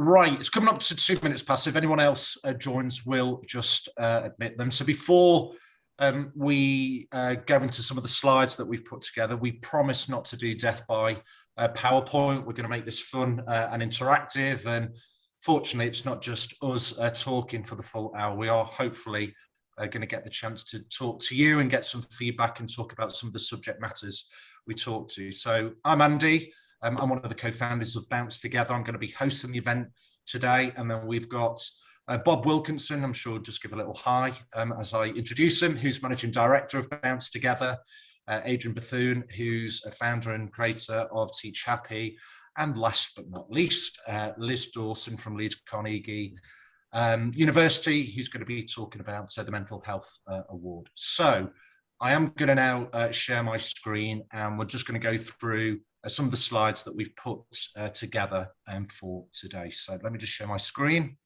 Right, it's coming up to 2 minutes past. If anyone else joins, we'll just admit them. So before we go into some of the slides that we've put together, we promise not to do death by PowerPoint. We're going to make this fun and interactive. And fortunately, it's not just us talking for the full hour. We are hopefully going to get the chance to talk to you and get some feedback and talk about some of the subject matters we talk to. So I'm Andy. I'm one of the co-founders of Bounce Together. I'm going to be hosting the event today. And then we've got Bob Wilkinson, I'm sure just give a little hi as I introduce him, who's Managing Director of Bounce Together. Adrian Bethune, who's a founder and creator of Teachappy. And last but not least, Liz Dawson from Leeds Carnegie University, who's going to be talking about the Mental Health Award. So I am going to now share my screen, and we're just going to go through some of the slides that we've put together for today. So let me just share my screen.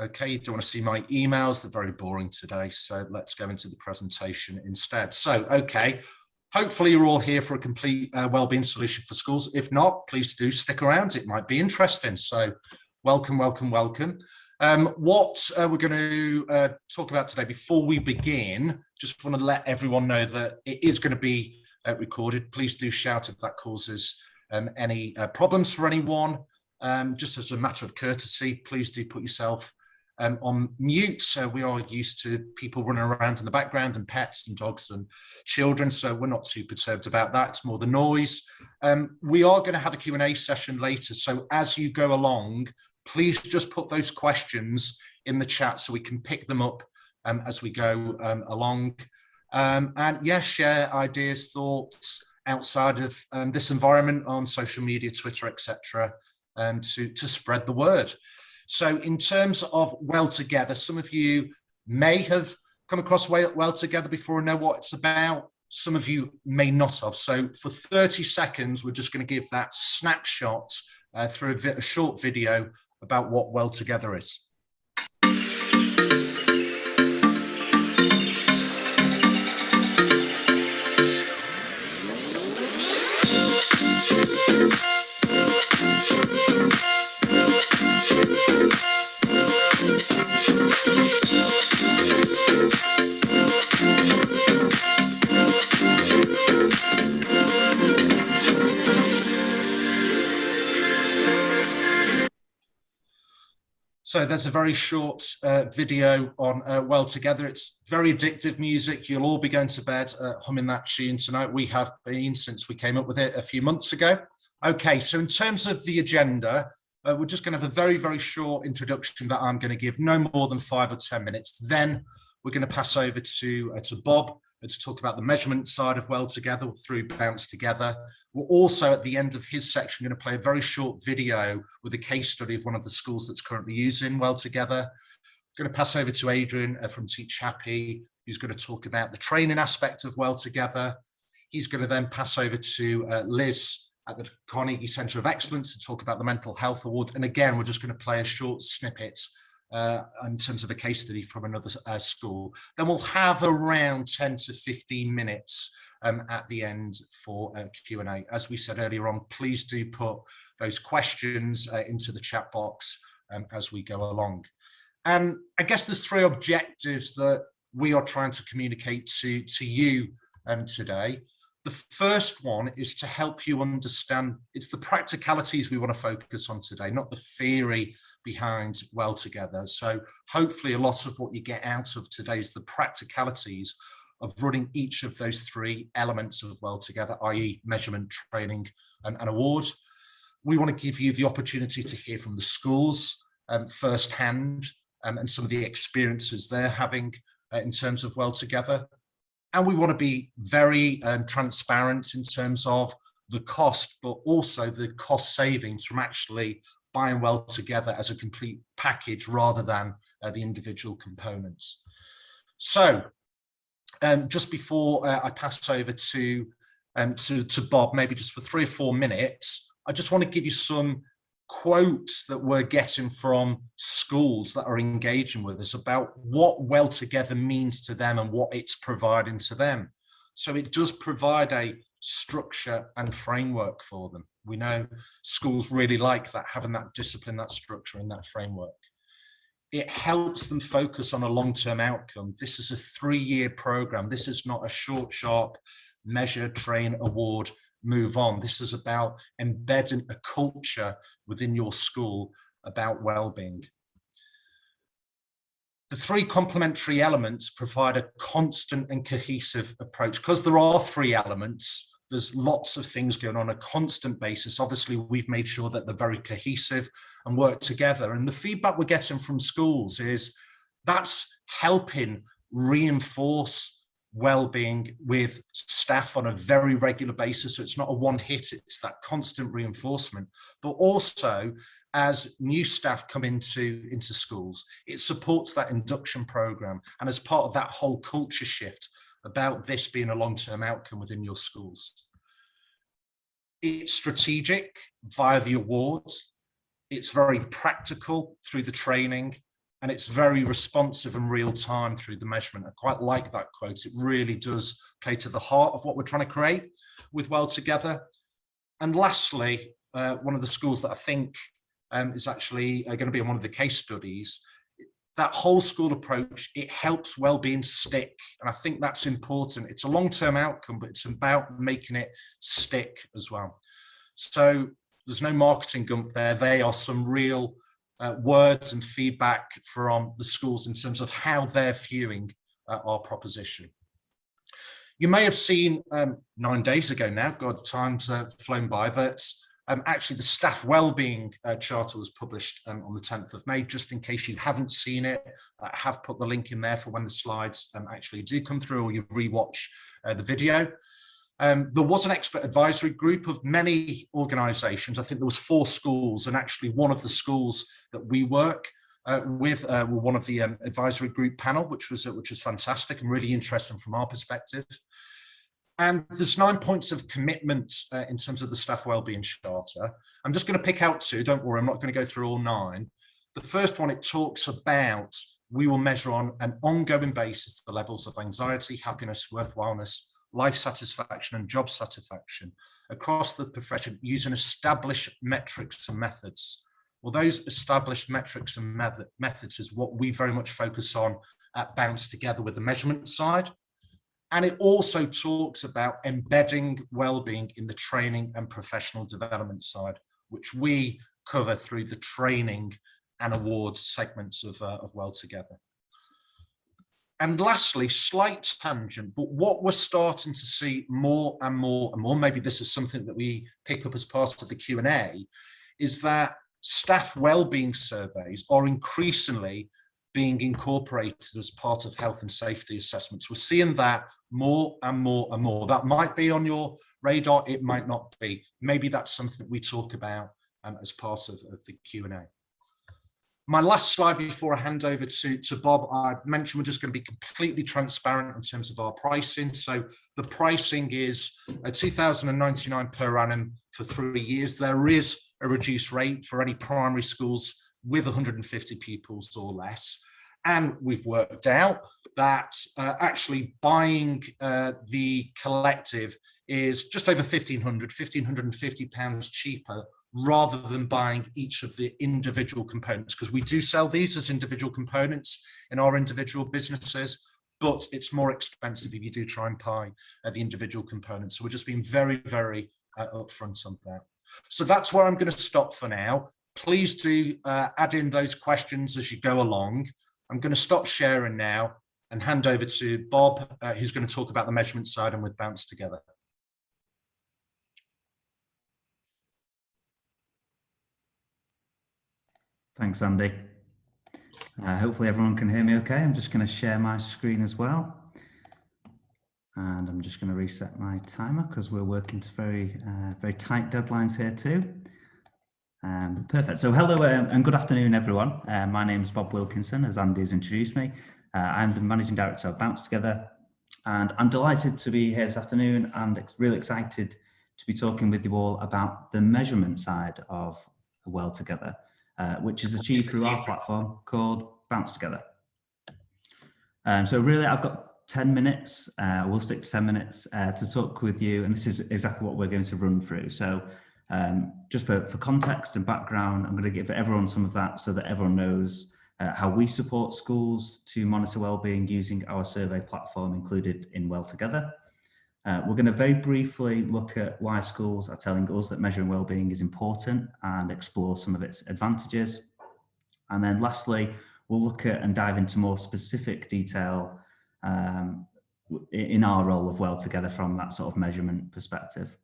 Okay, you don't want to see my emails, they're very boring today. So let's go into the presentation instead. So, okay, hopefully you're all here for a complete wellbeing solution for schools. If not, please do stick around, it might be interesting. So welcome, welcome, welcome. What we're going to talk about today, before we begin, just want to let everyone know that it is going to be recorded. Please do shout if that causes any problems for anyone. Just as a matter of courtesy, please do put yourself on mute. So we are used to people running around in the background and pets and dogs and children, so we're not too perturbed about that. It's more the noise. We are going to have a Q&A session later, so as you go along, please just put those questions in the chat so we can pick them up as we go along. And yes, share ideas, thoughts outside of this environment on social media, Twitter, etc., to spread the word. So in terms of Well Together, some of you may have come across Well Together before and know what it's about. Some of you may not have. So for 30 seconds, we're just going to give that snapshot through a short video about what Well Together is. So there's a very short video on Well Together. It's very addictive music. You'll all be going to bed humming that tune tonight. We have been since we came up with it a few months ago. Okay, so in terms of the agenda, we're just going to have a very, very short introduction that I'm going to give, no more than 5 or 10 minutes. Then we're going to pass over to Bob to talk about the measurement side of Well Together through Bounce Together. We're also, at the end of his section, going to play a very short video with a case study of one of the schools that's currently using Well Together. I'm going to pass over to Adrian from Teachappy, who's going to talk about the training aspect of Well Together. He's going to then pass over to Liz at the Carnegie Centre of Excellence to talk about the Mental Health Award. And again, we're just going to play a short snippet in terms of a case study from another school. Then we'll have around 10 to 15 minutes at the end for Q&A. As we said earlier on, please do put those questions into the chat box as we go along. And I guess there's 3 objectives that we are trying to communicate to you today. The first one is to help you understand, it's the practicalities we want to focus on today, not the theory behind Well Together. So hopefully a lot of what you get out of today is the practicalities of running each of those 3 elements of Well Together, i.e. measurement, training and award. We want to give you the opportunity to hear from the schools firsthand and some of the experiences they're having in terms of Well Together. And we want to be very transparent in terms of the cost, but also the cost savings from actually buying Well Together as a complete package rather than the individual components. So just before I pass over to Bob, maybe just for 3 or 4 minutes, I just want to give you some quotes that we're getting from schools that are engaging with us about what Well Together means to them and what it's providing to them. So it does provide a structure and framework for them. We know schools really like that, having that discipline, that structure and that framework. It helps them focus on a long-term outcome. This is a 3-year program. This is not a short, sharp measure, train, award, move on. This is about embedding a culture within your school about well-being. The 3 complementary elements provide a constant and cohesive approach. Because there are 3 elements, there's lots of things going on a constant basis. Obviously, we've made sure that they're very cohesive and work together. And the feedback we're getting from schools is that's helping reinforce well-being with staff on a very regular basis. So it's not a one hit, it's that constant reinforcement. But also, as new staff come into schools, it supports that induction program. And as part of that whole culture shift about this being a long-term outcome within your schools. It's strategic via the awards. It's very practical through the training, and it's very responsive and real time through the measurement. I quite like that quote. It really does play to the heart of what we're trying to create with Well Together. And lastly, one of the schools that I think is actually going to be in one of the case studies, that whole school approach, it helps well-being stick. And I think that's important. It's a long-term outcome, but it's about making it stick as well. So there's no marketing gump there. They are some real words and feedback from the schools in terms of how they're viewing our proposition. You may have seen 9 days ago now, God, time's flown by, that actually the staff wellbeing charter was published on the 10th of May. Just in case you haven't seen it, I have put the link in there for when the slides actually do come through, or you rewatch the video. There was an expert advisory group of many organisations. I think there was 4 schools, and actually one of the schools that we work with were one of the advisory group panel, which was fantastic and really interesting from our perspective. And there's 9 points of commitment in terms of the staff wellbeing charter. I'm just going to pick out 2. Don't worry, I'm not going to go through all 9. The first one, it talks about we will measure on an ongoing basis the levels of anxiety, happiness, worthwhileness, life satisfaction and job satisfaction across the profession using established metrics and methods. Well, those established metrics and methods is what we very much focus on at Bounce Together with the measurement side. And it also talks about embedding well-being in the training and professional development side, which we cover through the training and awards segments of Well Together. And lastly, slight tangent, but what we're starting to see more and more and more, maybe this is something that we pick up as part of the Q&A, is that staff wellbeing surveys are increasingly being incorporated as part of health and safety assessments. We're seeing that more and more and more. That might be on your radar, it might not be. Maybe that's something we talk about as part of the Q&A. My last slide before I hand over to Bob, I mentioned we're just going to be completely transparent in terms of our pricing. So the pricing is $2,099 per annum for 3 years. There is a reduced rate for any primary schools with 150 pupils or less. And we've worked out that actually buying the collective is just over £1,550 cheaper rather than buying each of the individual components, because we do sell these as individual components in our individual businesses, but it's more expensive if you do try and buy the individual components. So we're just being very, very upfront on that. So that's where I'm going to stop for now. Please do add in those questions as you go along. I'm going to stop sharing now and hand over to Bob, who's going to talk about the measurement side and with Bounce Together. Thanks, Andy. Hopefully everyone can hear me okay. I'm just going to share my screen as well. And I'm just going to reset my timer because we're working to very tight deadlines here too. Perfect. So hello and good afternoon, everyone. My name is Bob Wilkinson, as Andy has introduced me. I'm the Managing Director of Bounce Together, and I'm delighted to be here this afternoon and really excited to be talking with you all about the measurement side of Well Together, which is achieved through our platform called Bounce Together. So really, I've got 10 minutes, we'll stick to 10 minutes to talk with you, and this is exactly what we're going to run through. So just for context and background, I'm going to give everyone some of that so that everyone knows how we support schools to monitor wellbeing using our survey platform included in Well Together. We're going to very briefly look at why schools are telling us that measuring wellbeing is important and explore some of its advantages. And then lastly, we'll look at and dive into more specific detail in our role of Well Together from that sort of measurement perspective.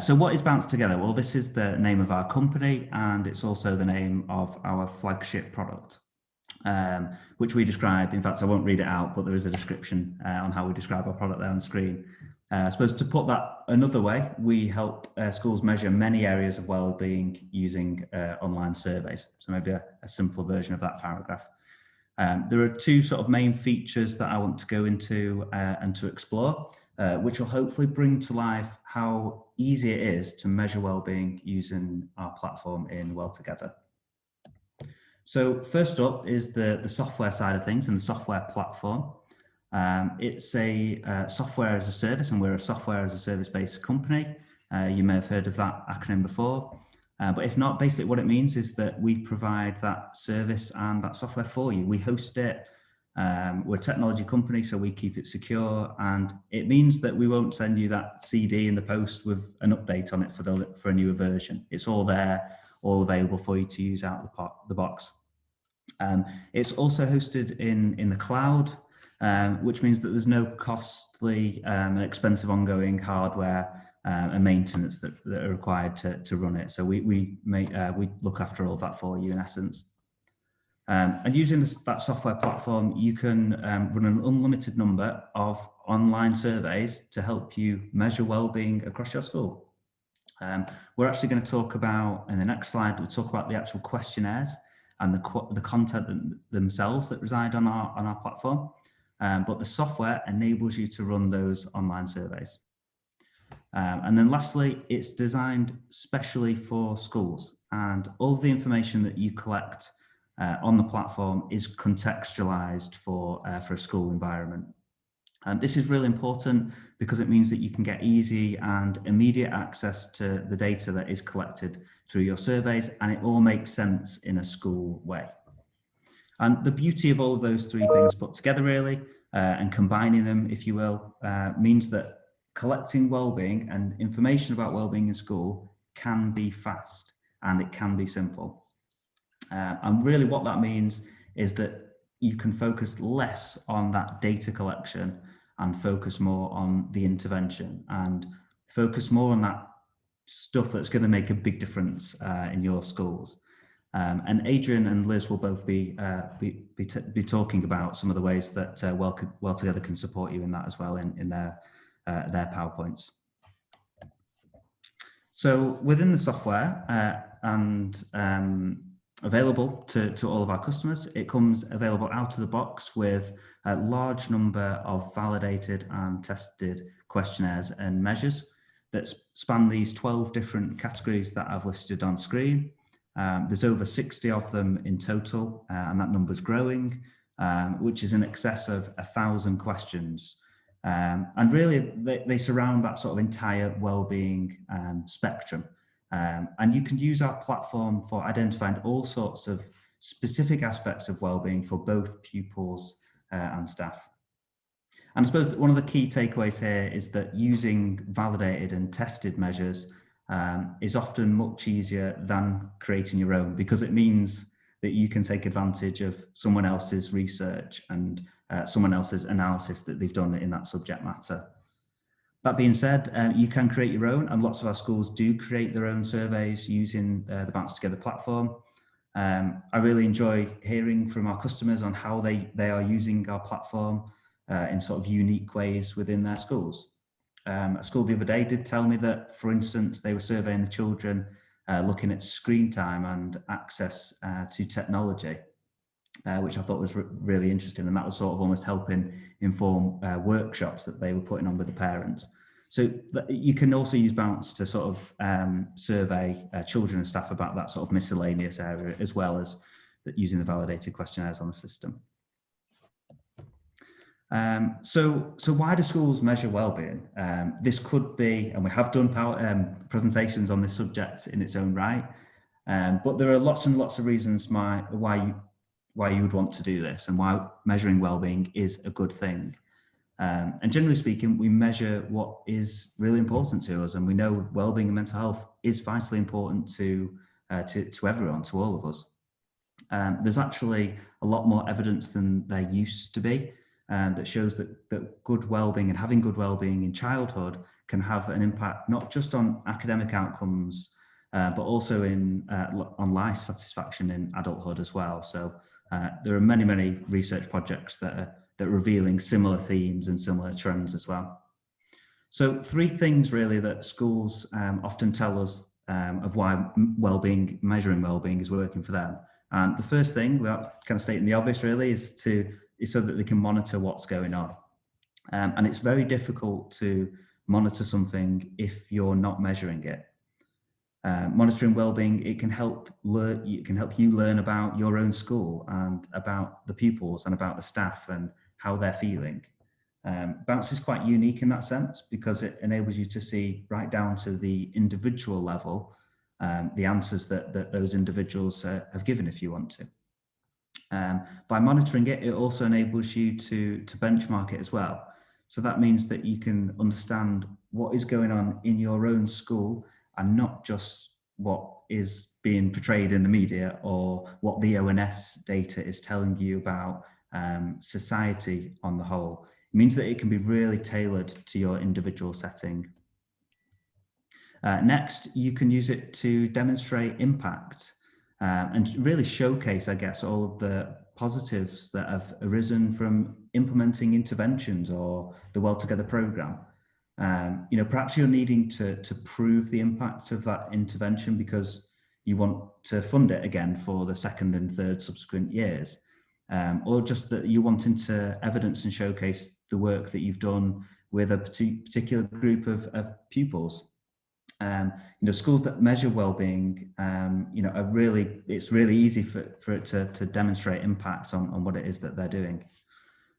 So what is Bounce Together? Well, this is the name of our company, and it's also the name of our flagship product, which we describe. In fact, I won't read it out, but there is a description on how we describe our product there on the screen. I suppose to put that another way, we help schools measure many areas of well-being using online surveys. So maybe a simple version of that paragraph. There are two sort of main features that I want to go into and to explore, which will hopefully bring to life how easy it is to measure well-being using our platform in Well Together. So first up is the software side of things and the software platform. It's a software as a service, and we're a software as a service based company. You may have heard of that acronym before, but if not, basically what it means is that we provide that service and that software for you. We host it. We're a technology company, so we keep it secure, and it means that we won't send you that CD in the post with an update on it for a newer version. It's all there, all available for you to use out of the box. It's also hosted in the cloud, which means that there's no costly and expensive ongoing hardware and maintenance that are required to run it. So we look after all of that for you in essence. And using that software platform, you can run an unlimited number of online surveys to help you measure wellbeing across your school. We're actually going to talk about, in the next slide, we'll talk about the actual questionnaires and the content themselves that reside on our platform. But the software enables you to run those online surveys. And then lastly, it's designed specially for schools, and all the information that you collect on the platform is contextualized for a school environment. And this is really important because it means that you can get easy and immediate access to the data that is collected through your surveys, and it all makes sense in a school way. And the beauty of all of those three things put together really, and combining them, if you will, means that collecting wellbeing and information about wellbeing in school can be fast and it can be simple. And really what that means is that you can focus less on that data collection and focus more on the intervention and focus more on that stuff that's going to make a big difference in your schools. And Adrian and Liz will both be talking about some of the ways that Well Together can support you in that as well in their PowerPoints. So within the software and available to all of our customers, it comes available out of the box with a large number of validated and tested questionnaires and measures that span these 12 different categories that I've listed on screen. There's over 60 of them in total, and that number's growing, which is in excess of 1,000 questions. And really, they surround that sort of entire wellbeing spectrum. And you can use our platform for identifying all sorts of specific aspects of wellbeing for both pupils and staff. And I suppose that one of the key takeaways here is that using validated and tested measures is often much easier than creating your own, because it means that you can take advantage of someone else's research and someone else's analysis that they've done in that subject matter. That being said, you can create your own, and lots of our schools do create their own surveys using the Bounce Together platform. I really enjoy hearing from our customers on how they are using our platform in sort of unique ways within their schools. A school the other day did tell me that, for instance, they were surveying the children looking at screen time and access to technology, which I thought was really interesting, and that was sort of almost helping inform workshops that they were putting on with the parents. So you can also use Bounce to sort of survey children and staff about that sort of miscellaneous area, as well as using the validated questionnaires on the system. So why do schools measure wellbeing? This could be, and we have done presentations on this subject in its own right, but there are lots and lots of reasons why you would want to do this and why measuring wellbeing is a good thing. And generally speaking, we measure what is really important to us, and we know wellbeing and mental health is vitally important to everyone, to all of us. There's actually a lot more evidence than there used to be that shows that good wellbeing and having good wellbeing in childhood can have an impact not just on academic outcomes, but also on life satisfaction in adulthood as well. So there are many research projects that are revealing similar themes and similar trends as well. So 3 things really that schools often tell us of why measuring wellbeing is working for them. And the first thing, without kind of stating the obvious really, is so that they can monitor what's going on. And it's very difficult to monitor something if you're not measuring it. Monitoring wellbeing, it can help you learn about your own school and about the pupils and about the staff and how they're feeling. Bounce is quite unique in that sense because it enables you to see right down to the individual level the answers that those individuals have given if you want to. By monitoring it, it also enables you to benchmark it as well. So that means that you can understand what is going on in your own school and not just what is being portrayed in the media or what the ONS data is telling you about society on the whole. It means that it can be really tailored to your individual setting. Next, you can use it to demonstrate impact and really showcase, I guess, all of the positives that have arisen from implementing interventions or the Well Together programme. Perhaps you're needing to prove the impact of that intervention because you want to fund it again for the 2nd and 3rd subsequent years, or just that you're wanting to evidence and showcase the work that you've done with a particular group of pupils. Schools that measure wellbeing, it's really easy for it to demonstrate impact on what it is that they're doing.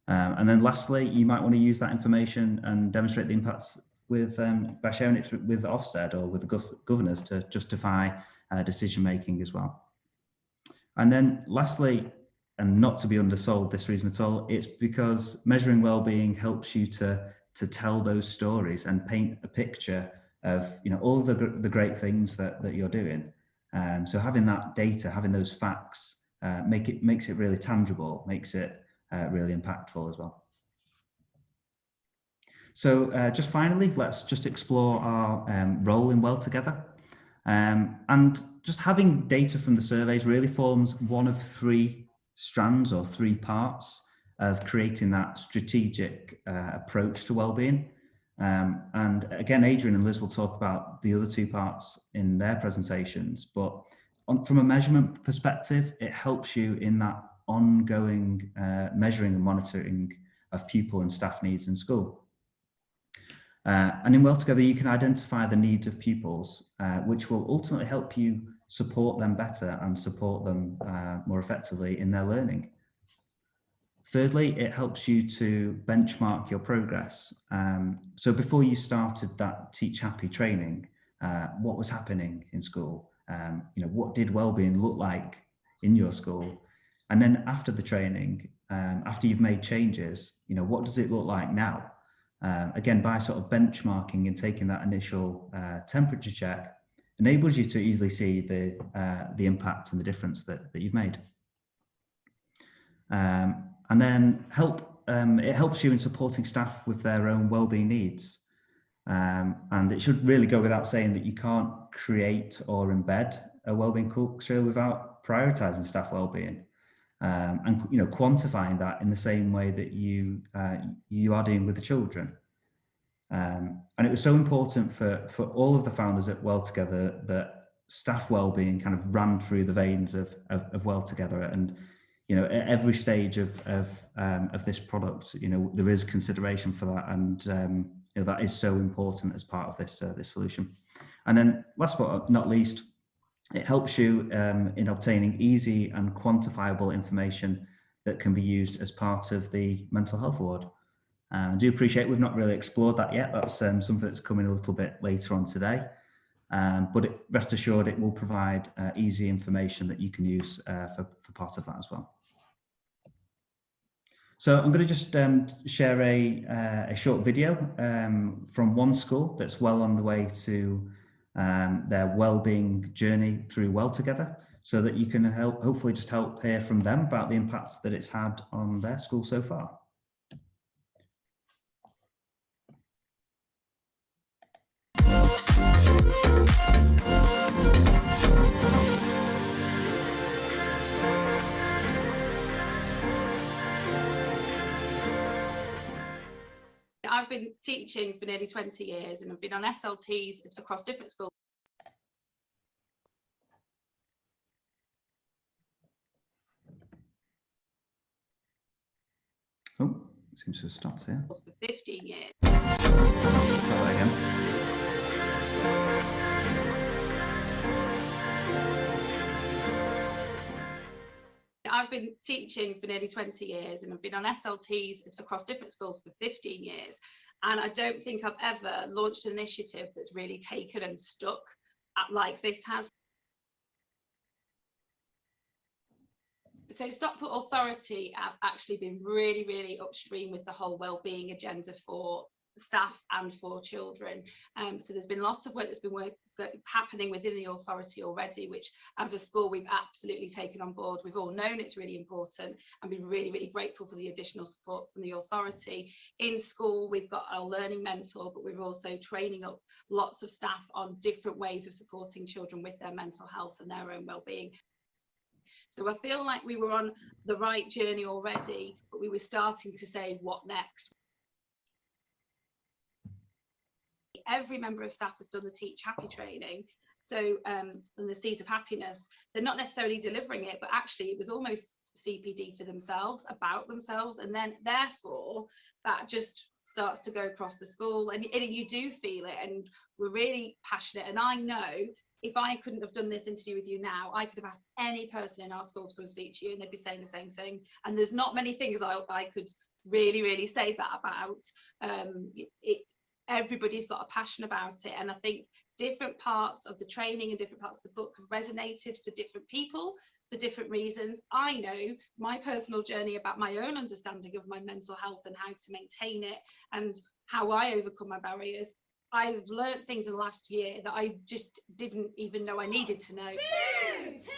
And then lastly, you might want to use that information and demonstrate the impacts by sharing it with Ofsted or with the governors to justify decision making as well. And then lastly, and not to be undersold this reason at all, it's because measuring wellbeing helps you to tell those stories and paint a picture of all of the great things that you're doing. So having that data, having those facts, makes it really tangible, makes it really impactful as well. So just finally, let's just explore our role in Well Together. And just having data from the surveys really forms one of 3 strands or 3 parts of creating that strategic approach to wellbeing. And again, Adrian and Liz will talk about the other 2 parts in their presentations, but from a measurement perspective, it helps you in that ongoing measuring and monitoring of pupil and staff needs in school. And in Well Together, you can identify the needs of pupils, which will ultimately help you support them better and support them more effectively in their learning. Thirdly, it helps you to benchmark your progress. So before you started that Teachappy training, what was happening in school? What did wellbeing look like in your school? And then after the training, after you've made changes, what does it look like now? Again, by sort of benchmarking and taking that initial temperature check, enables you to easily see the impact and the difference that you've made. And then it helps you in supporting staff with their own wellbeing needs. And it should really go without saying that you can't create or embed a wellbeing culture without prioritizing staff wellbeing. And quantifying that in the same way that you are doing with the children. And it was so important for all of the founders at Well Together that staff wellbeing kind of ran through the veins of Well Together. And at every stage of this product, there is consideration for that, and that is so important as part of this solution. And then, last but not least, it helps you in obtaining easy and quantifiable information that can be used as part of the mental health award. I do appreciate we've not really explored that yet. That's something that's coming a little bit later on today. But rest assured, it will provide easy information that you can use for part of that as well. So I'm going to just share a short video from one school that's well on the way to their wellbeing journey through Well Together, so that you can hopefully just help hear from them about the impacts that it's had on their school so far. I've been teaching for nearly 20 years and I've been on SLTs across different schools. Oh, seems to have stopped here. For 15 years. Try that again. I've been teaching for nearly 20 years and I've been on SLTs across different schools for 15 years. And I don't think I've ever launched an initiative that's really taken and stuck like this has. So Stockport Authority have actually been really, really upstream with the whole wellbeing agenda for staff and for children. So there's been lots of work that's been happening within the authority already, which as a school we've absolutely taken on board. We've all known it's really important and been really, really grateful for the additional support from the authority. In school we've got our learning mentor, but we're also training up lots of staff on different ways of supporting children with their mental health and their own wellbeing. So I feel like we were on the right journey already, but we were starting to say, what next? Every member of staff has done the Teachappy training. So and the Seeds of Happiness, they're not necessarily delivering it, but actually it was almost CPD for themselves, about themselves. And then therefore that just starts to go across the school and you do feel it, and we're really passionate. And I know if I couldn't have done this interview with you now, I could have asked any person in our school to come and speak to you and they'd be saying the same thing. And there's not many things I could really, really say that about. Everybody's got a passion about it. And I think different parts of the training and different parts of the book have resonated for different people for different reasons. I know my personal journey about my own understanding of my mental health and how to maintain it and how I overcome my barriers. I've learned things in the last year that I just didn't even know I needed to know. Boo! 2,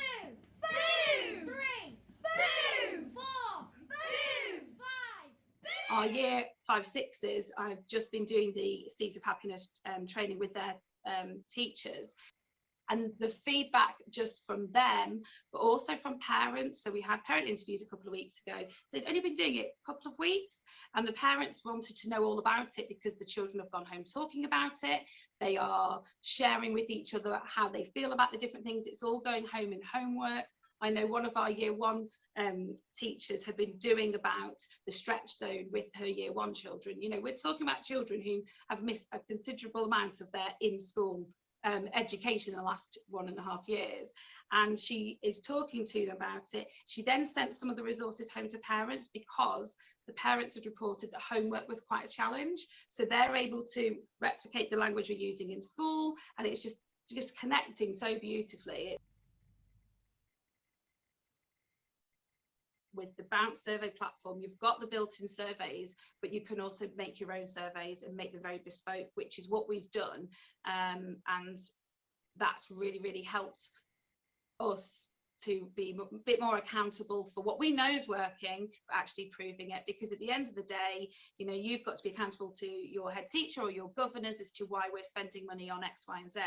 boo! 3, boo! 4, boo! 5, boo! Our year 5-6s, I've just been doing the Seeds of Happiness training with their teachers. And the feedback just from them, but also from parents. So we had parent interviews a couple of weeks ago. They'd only been doing it a couple of weeks and the parents wanted to know all about it because the children have gone home talking about it. They are sharing with each other how they feel about the different things. It's all going home in homework. I know one of our year 1 teachers have been doing about the stretch zone with her year 1 children. You know, we're talking about children who have missed a considerable amount of their in-school education in the last 1.5 years, and she is talking to them about it. She then sent some of the resources home to parents because the parents had reported that homework was quite a challenge, so they're able to replicate the language we're using in school, and it's just connecting so beautifully. With the Bounce survey platform, you've got the built-in surveys, but you can also make your own surveys and make them very bespoke, which is what we've done. And that's really, really helped us to be a bit more accountable for what we know is working, but actually proving it. Because at the end of the day, you know, you've got to be accountable to your head teacher or your governors as to why we're spending money on X, Y, and Z.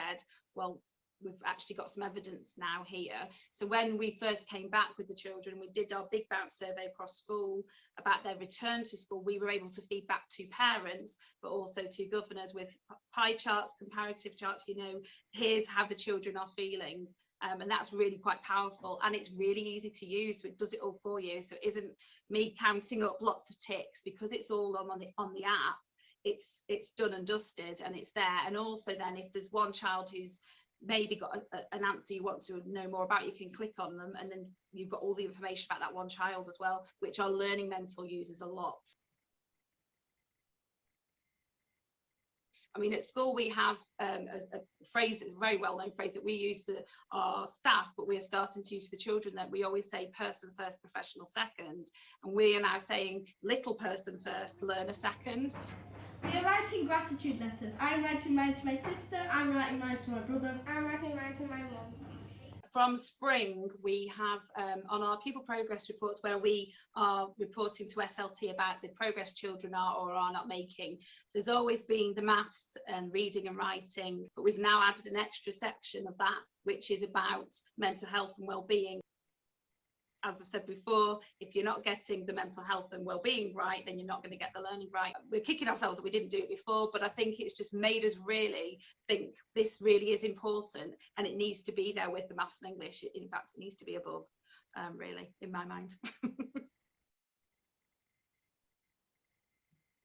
Well, we've actually got some evidence now here. So when we first came back with the children, we did our big bounce survey across school about their return to school. We were able to feed back to parents, but also to governors with pie charts, comparative charts, you know, here's how the children are feeling. And that's really quite powerful, and it's really easy to use, so it does it all for you. So it isn't me counting up lots of ticks, because it's all on the app. It's done and dusted, and it's there. And also then if there's one child who's maybe got an answer you want to know more about, you can click on them and then you've got all the information about that one child as well, which our learning mentor uses a lot. I mean, at school we have a phrase that's a very well-known phrase that we use for our staff, but we are starting to use for the children, that we always say person first, professional second. And we are now saying little person first, learner second. We are writing gratitude letters. I'm writing mine to my sister, I'm writing mine to my brother, I'm writing mine to my mum. From spring, we have on our pupil progress reports, where we are reporting to SLT about the progress children are or are not making. There's always been the maths and reading and writing, but we've now added an extra section of that, which is about mental health and well-being. As I've said before, if you're not getting the mental health and well-being right, then you're not going to get the learning right. We're kicking ourselves that we didn't do it before, but I think it's just made us really think this really is important, and it needs to be there with the maths and English. In fact, it needs to be above, really, in my mind.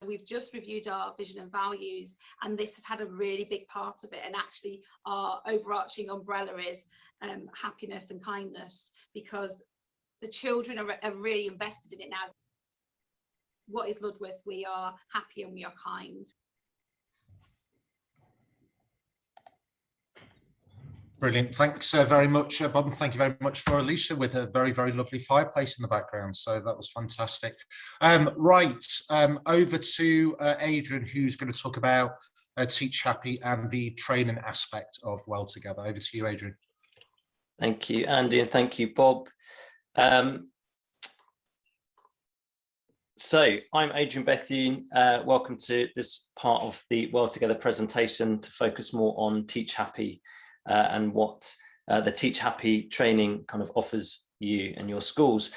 We've just reviewed our vision and values, and this has had a really big part of it. And actually, our overarching umbrella is happiness and kindness, because the children are really invested in it now. What is Ludworth? We are happy and we are kind. Brilliant. Thanks very much, Bob, and thank you very much for Alicia, with a very, very lovely fireplace in the background. So that was fantastic. Over to Adrian, who's going to talk about Teachappy and the training aspect of Well Together. Over to you, Adrian. Thank you, Andy, and thank you, Bob. So I'm Adrian Bethune. Welcome to this part of the Well Together presentation to focus more on Teachappy and what the Teachappy training kind of offers you and your schools.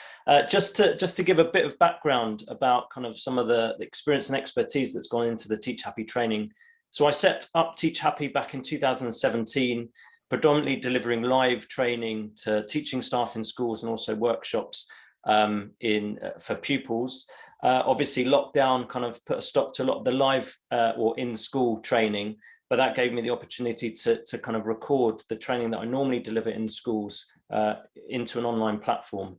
Just to give a bit of background about kind of some of the experience and expertise that's gone into the Teachappy training. So I set up Teachappy back in 2017, predominantly delivering live training to teaching staff in schools and also workshops for pupils. Obviously, lockdown kind of put a stop to a lot of the live or in-school training, but that gave me the opportunity to kind of record the training that I normally deliver in schools into an online platform.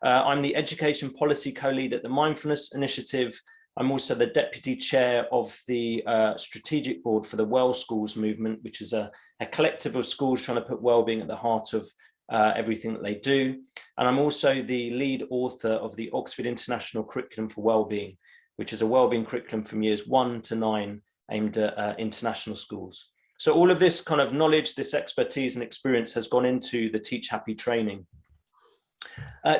I'm the Education Policy Co-Lead at the Mindfulness Initiative. I'm also the Deputy Chair of the Strategic Board for the Well Schools movement, which is a collective of schools trying to put wellbeing at the heart of everything that they do. And I'm also the lead author of the Oxford International Curriculum for Wellbeing, which is a wellbeing curriculum from years 1 to 9 aimed at international schools. So all of this kind of knowledge, this expertise and experience has gone into the Teachappy training.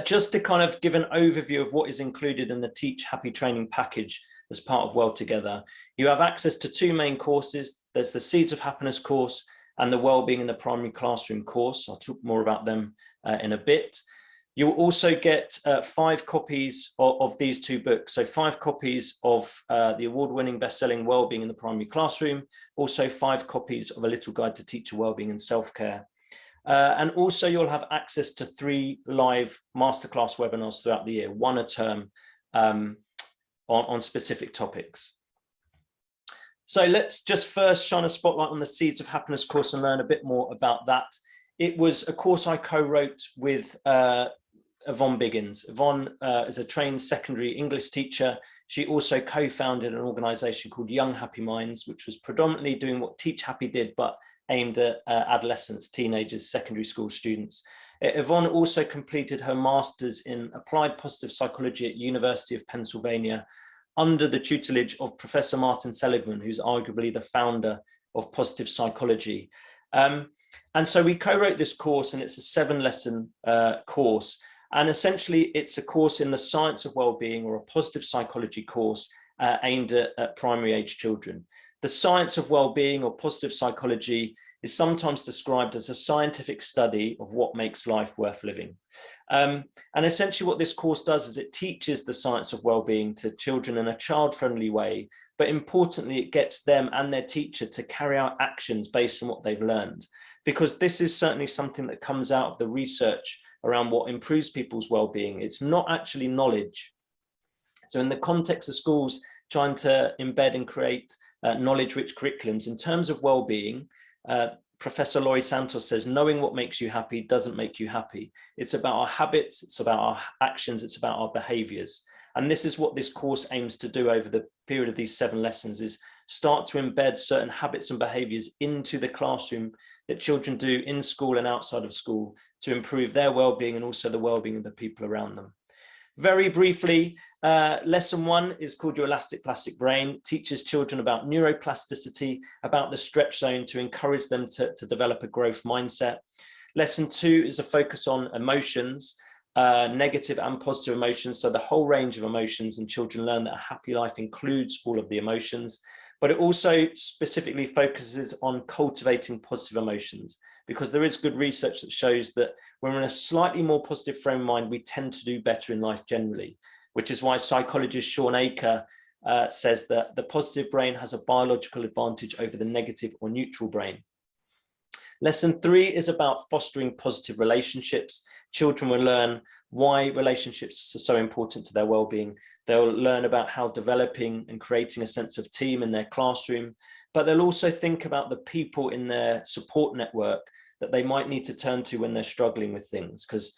Just to kind of give an overview of what is included in the Teachappy training package as part of Well Together, you have access to 2 main courses. There's the Seeds of Happiness course and the Wellbeing in the Primary Classroom course. I'll talk more about them in a bit. You'll also get 5 copies of these 2 books. So 5 copies of the award-winning best-selling Wellbeing in the Primary Classroom, also 5 copies of A Little Guide to Teacher Wellbeing and Self-Care. And also you'll have access to 3 live masterclass webinars throughout the year, 1 a term on specific topics. So let's just first shine a spotlight on the Seeds of Happiness course and learn a bit more about that. It was a course I co-wrote with Yvonne Biggins. Yvonne is a trained secondary English teacher. She also co-founded an organisation called Young Happy Minds, which was predominantly doing what Teachappy did, but aimed at adolescents, teenagers, secondary school students. Yvonne also completed her master's in applied positive psychology at University of Pennsylvania under the tutelage of Professor Martin Seligman, who's arguably the founder of positive psychology. And so we co-wrote this course, and it's a 7-lesson course. And essentially, it's a course in the science of well-being, or a positive psychology course aimed at primary age children. The science of well-being or positive psychology is sometimes described as a scientific study of what makes life worth living. And essentially what this course does is it teaches the science of well-being to children in a child-friendly way, but importantly, it gets them and their teacher to carry out actions based on what they've learned, because this is certainly something that comes out of the research around what improves people's well-being. It's not actually knowledge. So in the context of schools trying to embed and create knowledge-rich curriculums, in terms of well-being, Professor Laurie Santos says, knowing what makes you happy doesn't make you happy. It's about our habits, it's about our actions, it's about our behaviors. And this is what this course aims to do over the period of these 7 lessons, is start to embed certain habits and behaviours into the classroom that children do in school and outside of school to improve their well-being and also the well-being of the people around them. Very briefly, lesson 1 is called Your Elastic Plastic Brain. Teaches children about neuroplasticity, about the stretch zone to encourage them to develop a growth mindset. Lesson 2 is a focus on emotions, negative and positive emotions, so the whole range of emotions, and children learn that a happy life includes all of the emotions. But it also specifically focuses on cultivating positive emotions, because there is good research that shows that when we're in a slightly more positive frame of mind, we tend to do better in life generally, which is why psychologist Sean Aker says that the positive brain has a biological advantage over the negative or neutral brain. Lesson 3 is about fostering positive relationships. Children will learn why relationships are so important to their well-being. They'll learn about how developing and creating a sense of team in their classroom, but they'll also think about the people in their support network that they might need to turn to when they're struggling with things. Because,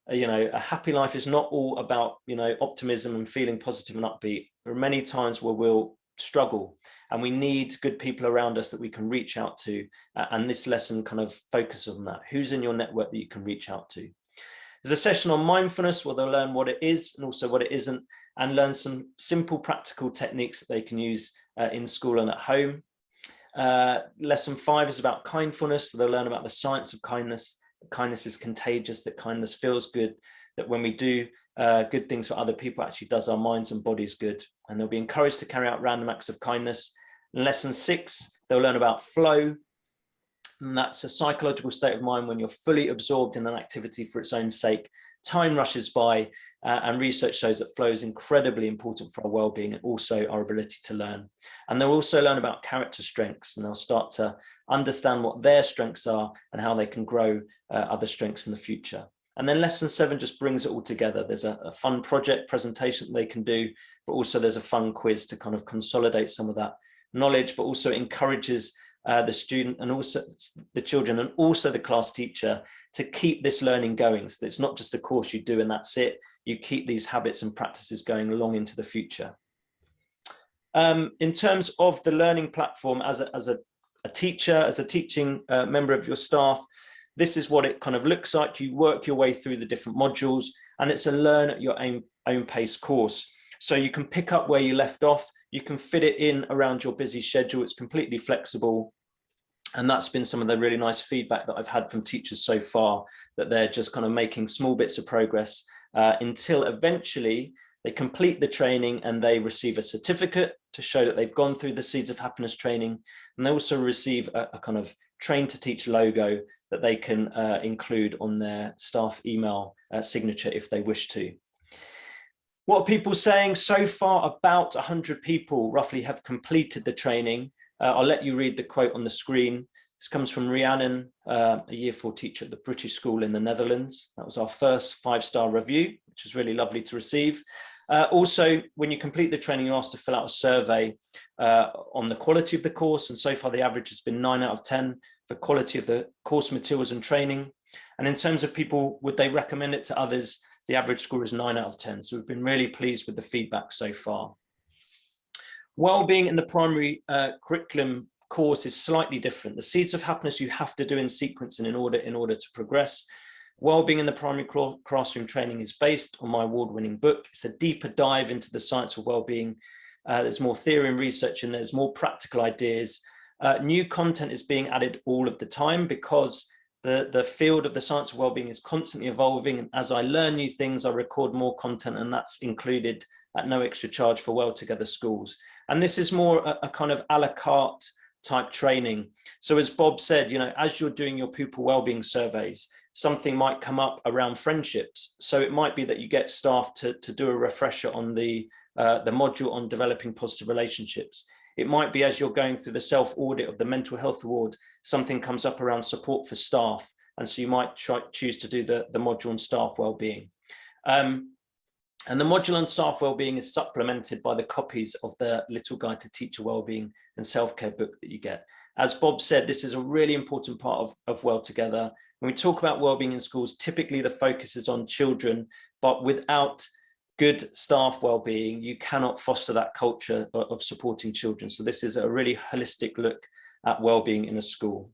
you know, a happy life is not all about, you know, optimism and feeling positive and upbeat. There are many times where we'll struggle and we need good people around us that we can reach out to. And this lesson kind of focuses on that. Who's in your network that you can reach out to? There's a session on mindfulness where they'll learn what it is and also what it isn't, and learn some simple practical techniques that they can use in school and at home. Lesson 5 is about kindfulness. So they'll learn about the science of kindness. Kindness is contagious, that kindness feels good, that when we do good things for other people, actually does our minds and bodies good. And they'll be encouraged to carry out random acts of kindness. In lesson 6, they'll learn about flow. And that's a psychological state of mind when you're fully absorbed in an activity for its own sake. Time rushes by, and research shows that flow is incredibly important for our well-being and also our ability to learn. And they'll also learn about character strengths, and they'll start to understand what their strengths are and how they can grow other strengths in the future. And then lesson 7 just brings it all together. There's a fun project presentation that they can do, but also there's a fun quiz to kind of consolidate some of that knowledge, but also encourages the student and also the children and also the class teacher to keep this learning going. So it's not just a course you do and that's it. You keep these habits and practices going long into the future. In terms of the learning platform, as a teacher, as a teaching member of your staff, this is what it kind of looks like. You work your way through the different modules, and it's a learn at your own pace course. So you can pick up where you left off. You can fit it in around your busy schedule. It's completely flexible. And that's been some of the really nice feedback that I've had from teachers so far, that they're just kind of making small bits of progress until eventually they complete the training and they receive a certificate to show that they've gone through the Seeds of Happiness training. And they also receive a kind of Train to Teach logo that they can include on their staff email signature if they wish to. What are people saying? So far, about 100 people roughly have completed the training. I'll let you read the quote on the screen. This comes from Rhiannon, a Year 4 teacher at the British School in the Netherlands. That was our first 5-star review, which was really lovely to receive. Also, when you complete the training, you're asked to fill out a survey on the quality of the course. And so far, the average has been 9 out of 10 for quality of the course materials and training. And in terms of people, would they recommend it to others? The average score is 9 out of 10. So we've been really pleased with the feedback so far. Wellbeing in the primary curriculum course is slightly different. The Seeds of Happiness you have to do in sequence and in order to progress. Wellbeing in the primary classroom training is based on my award-winning book. It's a deeper dive into the science of wellbeing. There's more theory and research, and there's more practical ideas. New content is being added all of the time because the field of the science of wellbeing is constantly evolving. And as I learn new things, I record more content, and that's included at no extra charge for Well Together schools. And this is more a kind of a la carte type training. So as Bob said, you know, as you're doing your pupil wellbeing surveys, something might come up around friendships. So it might be that you get staff to do a refresher on the module on developing positive relationships. It might be as you're going through the self-audit of the mental health award, something comes up around support for staff. And so you might choose to do the module on staff wellbeing. And the module on staff wellbeing is supplemented by the copies of the Little Guide to Teacher Wellbeing and Self-Care book that you get. As Bob said, this is a really important part of Well Together. When we talk about wellbeing in schools, typically the focus is on children, but without good staff well-being, you cannot foster that culture of supporting children. So this is a really holistic look at well-being in a school.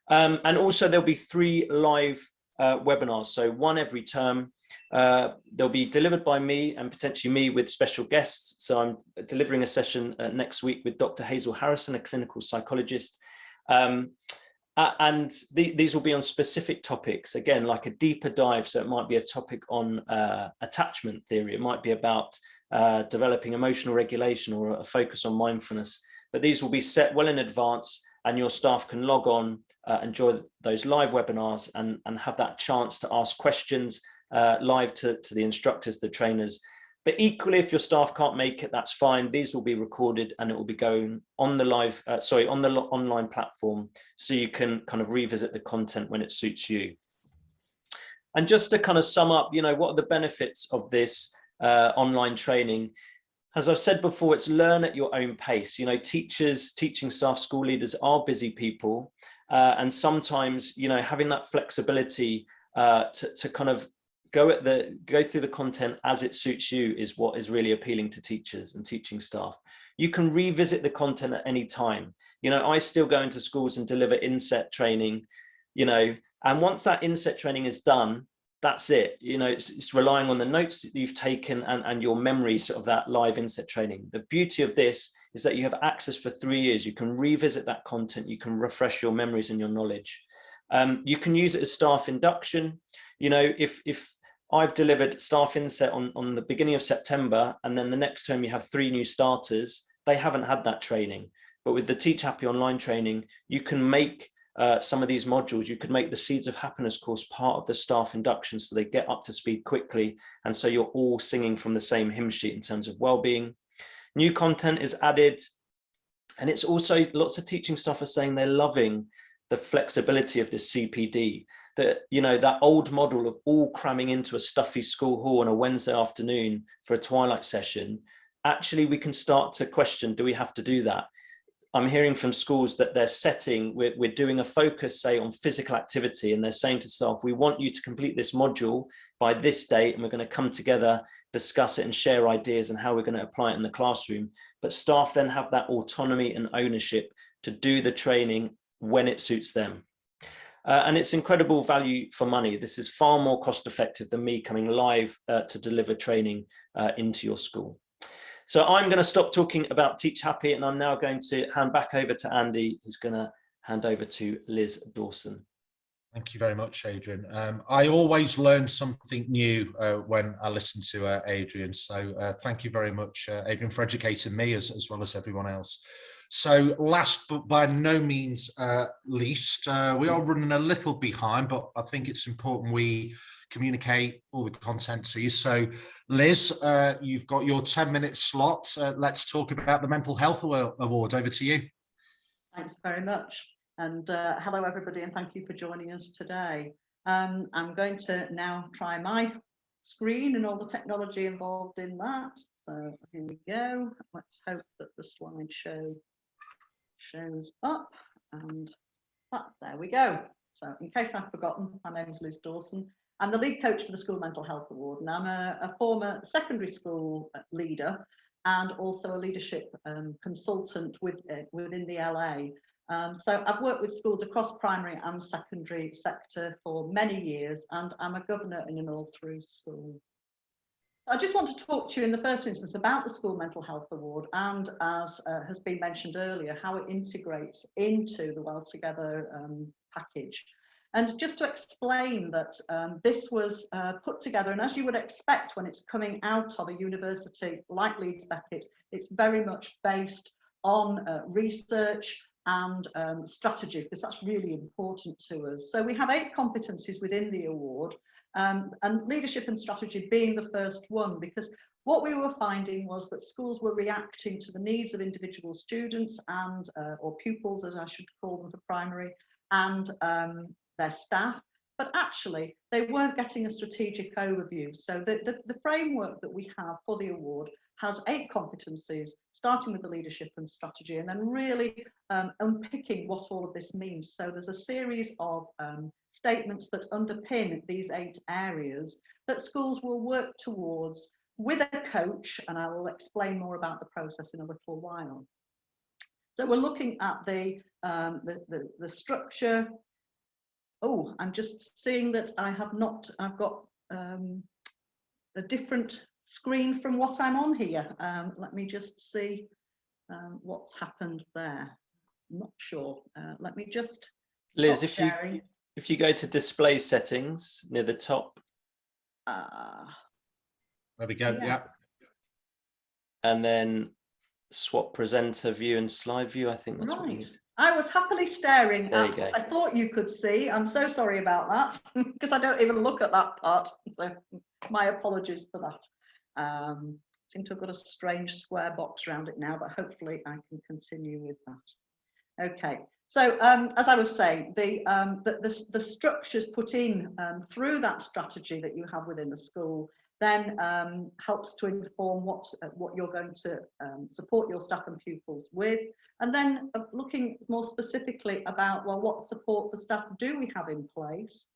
And also there'll be 3 live webinars, so 1 every term. They'll be delivered by me and potentially me with special guests. So I'm delivering a session next week with Dr. Hazel Harrison, a clinical psychologist. And these will be on specific topics, again, like a deeper dive. So it might be a topic on attachment theory. It might be about developing emotional regulation or a focus on mindfulness. But these will be set well in advance, and your staff can log on, enjoy those live webinars and have that chance to ask questions live to the instructors, the trainers. But equally, if your staff can't make it, that's fine. These will be recorded and it will be going on the live, on the online platform, so you can kind of revisit the content when it suits you. And just to kind of sum up, you know, what are the benefits of this online training? As I've said before, it's learn at your own pace. You know, teachers, teaching staff, school leaders are busy people. And sometimes, you know, having that flexibility to kind of go through the content as it suits you is what is really appealing to teachers and teaching staff. You can revisit the content at any time. You know, I still go into schools and deliver inset training, you know, and once that inset training is done, that's it. You know, it's relying on the notes that you've taken and your memories of that live inset training. The beauty of this is that you have access for 3 years. You can revisit that content. You can refresh your memories and your knowledge. You can use it as staff induction. You know, if I've delivered staff inset on the beginning of September, and then the next term you have 3 new starters, they haven't had that training. But with the Teachappy online training, you can make some of these modules, you could make the Seeds of Happiness course part of the staff induction, so they get up to speed quickly. And so you're all singing from the same hymn sheet in terms of well-being. New content is added. And it's also, lots of teaching staff are saying they're loving the flexibility of this CPD, that, you know, that old model of all cramming into a stuffy school hall on a Wednesday afternoon for a twilight session. Actually, we can start to question, do we have to do that? I'm hearing from schools that they're setting, we're doing a focus, say, on physical activity, and they're saying to staff, we want you to complete this module by this date, and we're going to come together, discuss it and share ideas and how we're going to apply it in the classroom. But staff then have that autonomy and ownership to do the training when it suits them. And it's incredible value for money. This is far more cost effective than me coming live to deliver training into your school. So I'm going to stop talking about Teachappy, and I'm now going to hand back over to Andy, who's going to hand over to Liz Dawson. Thank you very much, Adrian. I always learn something new when I listen to Adrian. So thank you very much, Adrian, for educating me as well as everyone else. So last but by no means least, we are running a little behind, but I think it's important we communicate all the content to you. So Liz, you've got your 10-minute slot. Let's talk about the Mental Health Award. Over to you. Thanks very much. And hello, everybody, and thank you for joining us today. I'm going to now try my screen and all the technology involved in that. So here we go. Let's hope that the slideshow shows up, and there we go. So in case I've forgotten, my name is Liz Dawson. I'm the lead coach for the School Mental Health Award, and I'm a former secondary school leader and also a leadership consultant within the LA. So I've worked with schools across primary and secondary sector for many years, and I'm a governor in an all-through school. I just want to talk to you in the first instance about the School Mental Health Award, and as has been mentioned earlier, how it integrates into the Well Together package. And just to explain that this was put together, and as you would expect when it's coming out of a university like Leeds Beckett, it's very much based on research and strategy, because that's really important to us. So we have 8 competencies within the award, and leadership and strategy being the first one, because what we were finding was that schools were reacting to the needs of individual students and or pupils, as I should call them for primary, and their staff, but actually they weren't getting a strategic overview. So the framework that we have for the award has 8 competencies, starting with the leadership and strategy, and then really unpicking what all of this means. So there's a series of statements that underpin these 8 areas that schools will work towards with a coach, and I will explain more about the process in a little while. So we're looking at the structure. Oh, I'm just seeing that I've got a different screen from what I'm on here. Let me just see what's happened there. I'm not sure. Let me just Liz, sharing. if you go to display settings near the top. There we go. Yeah. And then swap presenter view and slide view. I think that's what we need. I was happily staring There at what I thought you could see. I'm so sorry about that because I don't even look at that part. So my apologies for that. Seem to have got a strange square box around it now, but hopefully I can continue with that. Okay. So as I was saying, the structures put in through that strategy that you have within the school then helps to inform what you're going to support your staff and pupils with. And then looking more specifically about, well, what support for staff do we have in place?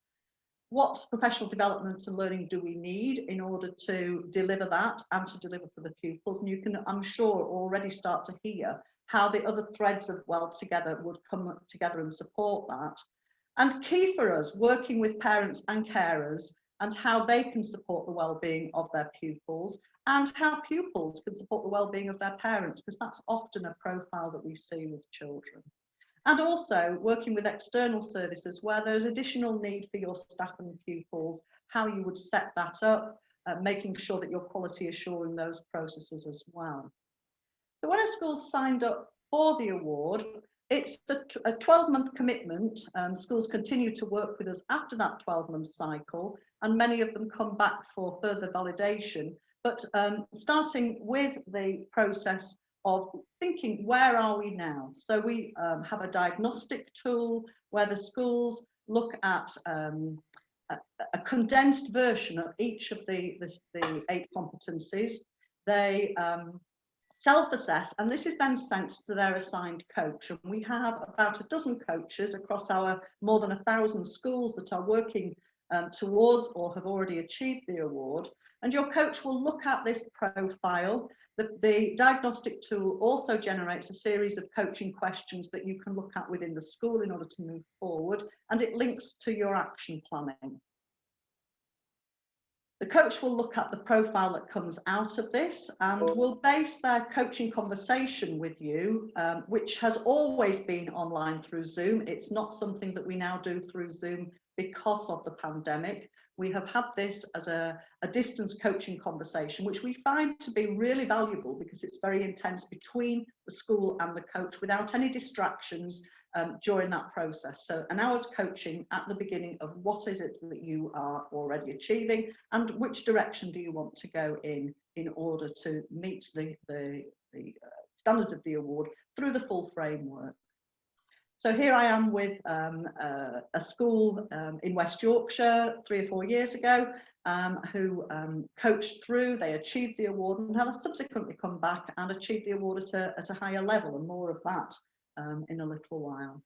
What professional development and learning do we need in order to deliver that and to deliver for the pupils? And you can, I'm sure, already start to hear how the other threads of Well Together would come together and support that. And key for us, working with parents and carers and how they can support the well-being of their pupils and how pupils can support the well-being of their parents, because that's often a profile that we see with children. And also working with external services where there's additional need for your staff and pupils, how you would set that up, making sure that you're quality assuring those processes as well. So when a school's signed up for the award, it's a 12-month commitment. Schools continue to work with us after that 12-month cycle, and many of them come back for further validation. But starting with the process of thinking, where are we now? So we have a diagnostic tool where the schools look at a condensed version of each of the 8 competencies. They self-assess, and this is then sent to their assigned coach. And we have about a dozen coaches across our more than 1,000 schools that are working towards or have already achieved the award. And your coach will look at this profile. The diagnostic tool also generates a series of coaching questions that you can look at within the school in order to move forward, and it links to your action planning. The coach will look at the profile that comes out of this and will base their coaching conversation with you, which has always been online through Zoom. It's not something that we now do through Zoom because of the pandemic. We have had this as a distance coaching conversation, which we find to be really valuable because it's very intense between the school and the coach without any distractions during that process. So an hour's coaching at the beginning of what is it that you are already achieving and which direction do you want to go in order to meet the standards of the award through the full framework. So here I am with a school in West Yorkshire 3 or 4 years ago who coached through, they achieved the award and have subsequently come back and achieved the award at a higher level, and more of that in a little while.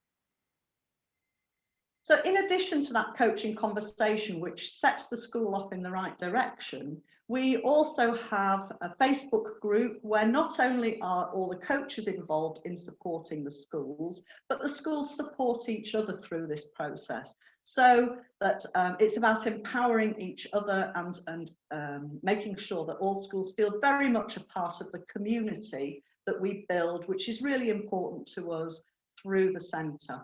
So in addition to that coaching conversation, which sets the school off in the right direction, we also have a Facebook group where not only are all the coaches involved in supporting the schools, but the schools support each other through this process. So that it's about empowering each other and making sure that all schools feel very much a part of the community that we build, which is really important to us through the centre.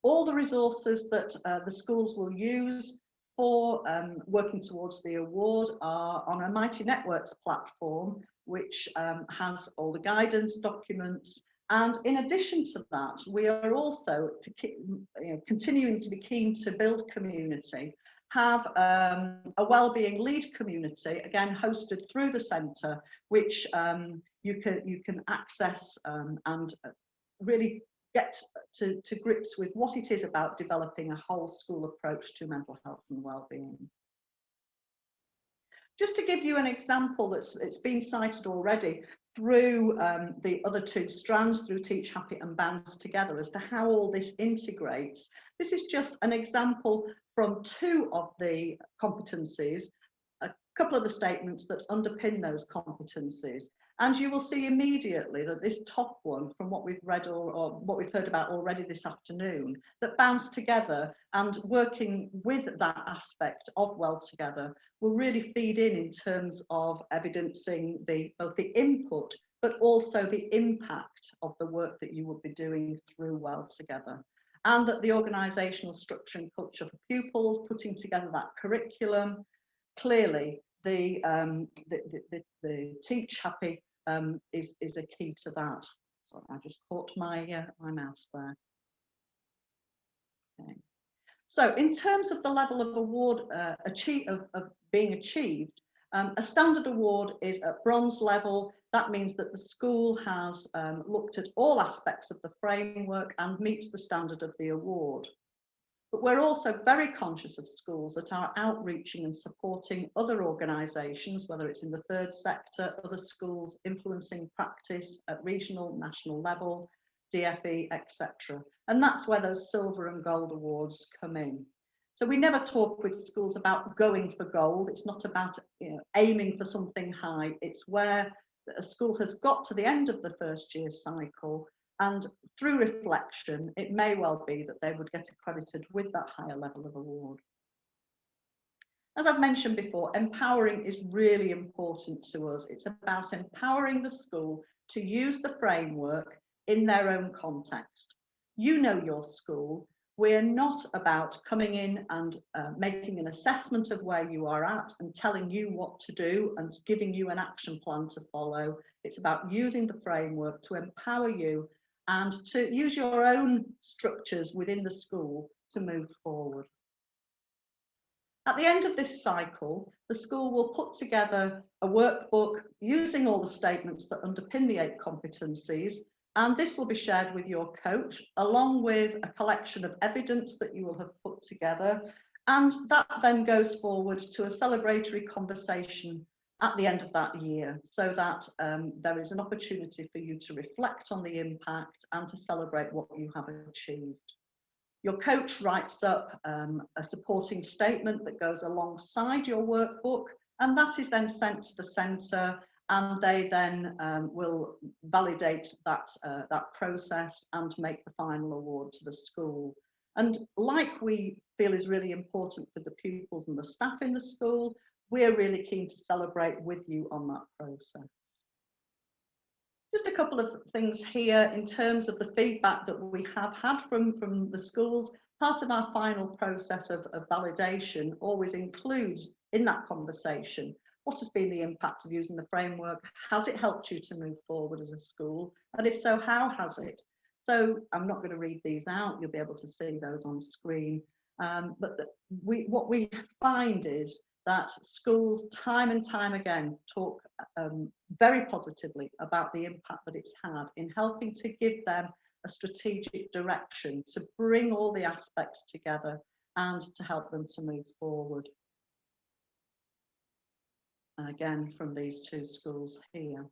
All the resources that the schools will use for working towards the award are on a Mighty Networks platform, which has all the guidance documents. And in addition to that, we are also continuing to be keen to build community, have a wellbeing lead community, again hosted through the centre, which you can access and really get to grips with what it is about developing a whole school approach to mental health and wellbeing. Just to give you an example it's been cited already through the other 2 strands, through Teachappy and Bounce Together, as to how all this integrates. This is just an example from 2 of the competencies, couple of the statements that underpin those competencies. And you will see immediately that this top one, from what we've read or what we've heard about already this afternoon, that bounds together and working with that aspect of Well Together will really feed in terms of evidencing both the input but also the impact of the work that you will be doing through Well Together. And that the organisational structure and culture for pupils, putting together that curriculum, clearly the Teachappy is a key to that. So I just caught my my mouse there. Okay. So in terms of the level of award of being achieved, a standard award is at bronze level. That means that the school has looked at all aspects of the framework and meets the standard of the award. But we're also very conscious of schools that are outreaching and supporting other organisations, whether it's in the third sector, other schools influencing practice at regional, national level, DFE, etc. And that's where those silver and gold awards come in. So we never talk with schools about going for gold. It's not about aiming for something high. It's where a school has got to the end of the first year cycle, and through reflection, it may well be that they would get accredited with that higher level of award. As I've mentioned before, empowering is really important to us. It's about empowering the school to use the framework in their own context. You know your school. We're not about coming in and making an assessment of where you are at and telling you what to do and giving you an action plan to follow. It's about using the framework to empower you and to use your own structures within the school to move forward. At the end of this cycle, the school will put together a workbook using all the statements that underpin the 8 competencies, and this will be shared with your coach along with a collection of evidence that you will have put together, and that then goes forward to a celebratory conversation at the end of that year, so that there is an opportunity for you to reflect on the impact and to celebrate what you have achieved. Your coach writes up a supporting statement that goes alongside your workbook, and that is then sent to the centre, and they then will validate that process and make the final award to the school. And like we feel is really important for the pupils and the staff in the school, we're really keen to celebrate with you on that process. Just a couple of things here in terms of the feedback that we have had from the schools. Part of our final process of validation always includes in that conversation, what has been the impact of using the framework? Has it helped you to move forward as a school? And if so, how has it? So I'm not going to read these out, you'll be able to see those on screen. But what we find is that schools time and time again talk very positively about the impact that it's had in helping to give them a strategic direction, to bring all the aspects together and to help them to move forward. Again, from these 2 schools here.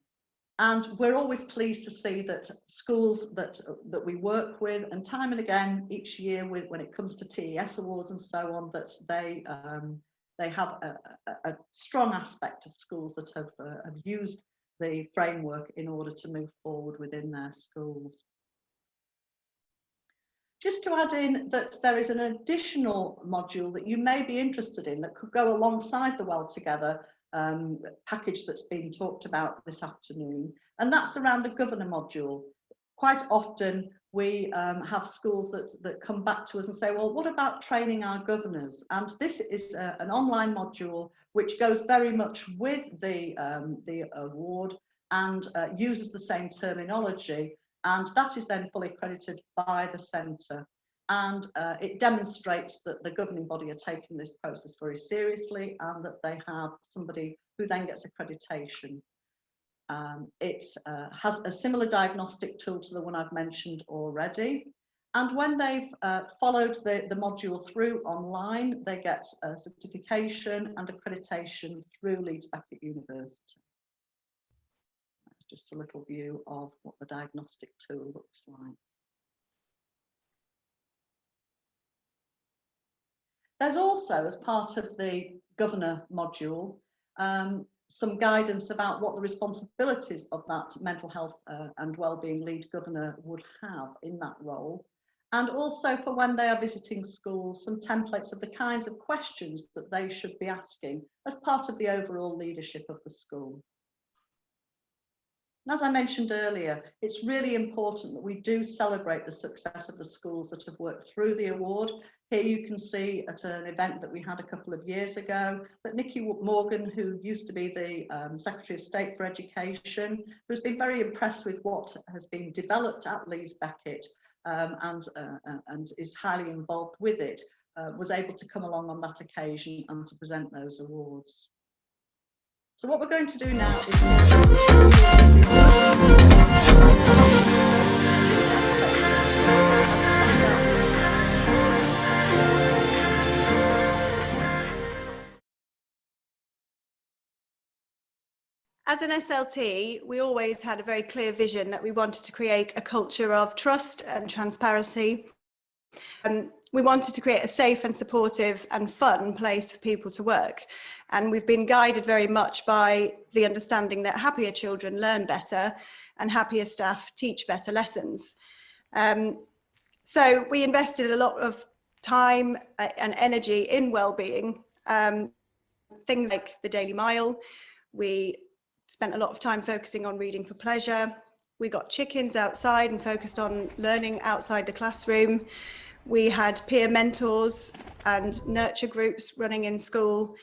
And we're always pleased to see that schools that we work with, and time and again each year when it comes to TES awards and so on, that they have a strong aspect of schools that have used the framework in order to move forward within their schools. Just to add in that there is an additional module that you may be interested in that could go alongside the Well Together package that's been talked about this afternoon, and that's around the governor module. Quite often we have schools that come back to us and say, well, what about training our governors? And this is an online module which goes very much with the award and uses the same terminology, and that is then fully accredited by the centre. And it demonstrates that the governing body are taking this process very seriously and that they have somebody who then gets accreditation. It has a similar diagnostic tool to the one I've mentioned already. And when they've followed the module through online, they get a certification and accreditation through Leeds Bate University. That's just a little view of what the diagnostic tool looks like. There's also, as part of the governor module, some guidance about what the responsibilities of that mental health and wellbeing lead governor would have in that role. And also for when they are visiting schools, some templates of the kinds of questions that they should be asking as part of the overall leadership of the school. And as I mentioned earlier, it's really important that we do celebrate the success of the schools that have worked through the award. Here you can see at an event that we had a couple of years ago that Nikki Morgan, who used to be the Secretary of State for Education, who's been very impressed with what has been developed at Leeds Beckett and is highly involved with it, was able to come along on that occasion and to present those awards. So what we're going to do now is as an SLT, we always had a very clear vision that we wanted to create a culture of trust and transparency. We wanted to create a safe and supportive and fun place for people to work. And we've been guided very much by the understanding that happier children learn better and happier staff teach better lessons. So we invested a lot of time and energy in wellbeing, things like the Daily Mile. We spent a lot of time focusing on reading for pleasure. We got chickens outside and focused on learning outside the classroom. We had peer mentors and nurture groups running in school.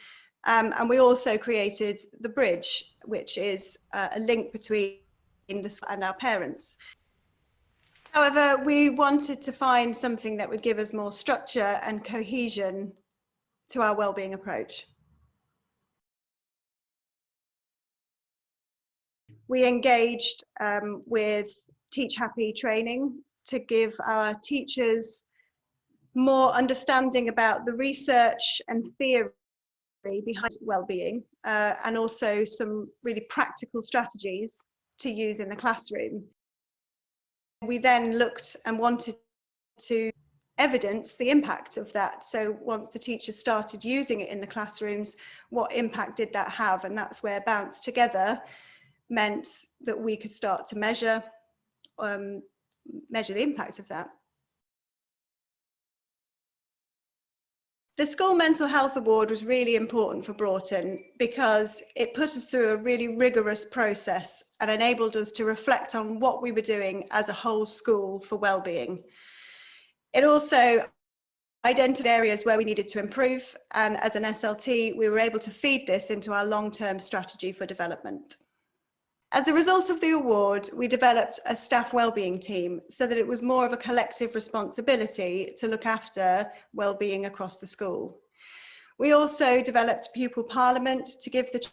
And we also created the Bridge, which is a link between the school and our parents. However, we wanted to find something that would give us more structure and cohesion to our wellbeing approach. We engaged with Teachappy training to give our teachers more understanding about the research and theory behind wellbeing, and also some really practical strategies to use in the classroom. We then looked and wanted to evidence the impact of that. So once the teachers started using it in the classrooms, what impact did that have? And that's where Bounce Together meant that we could start to measure the impact of that. The School Mental Health Award was really important for Broughton because it put us through a really rigorous process and enabled us to reflect on what we were doing as a whole school for wellbeing. It also identified areas where we needed to improve, and as an SLT, we were able to feed this into our long-term strategy for development. As a result of the award, we developed a staff wellbeing team so that it was more of a collective responsibility to look after wellbeing across the school. We also developed pupil parliament to give the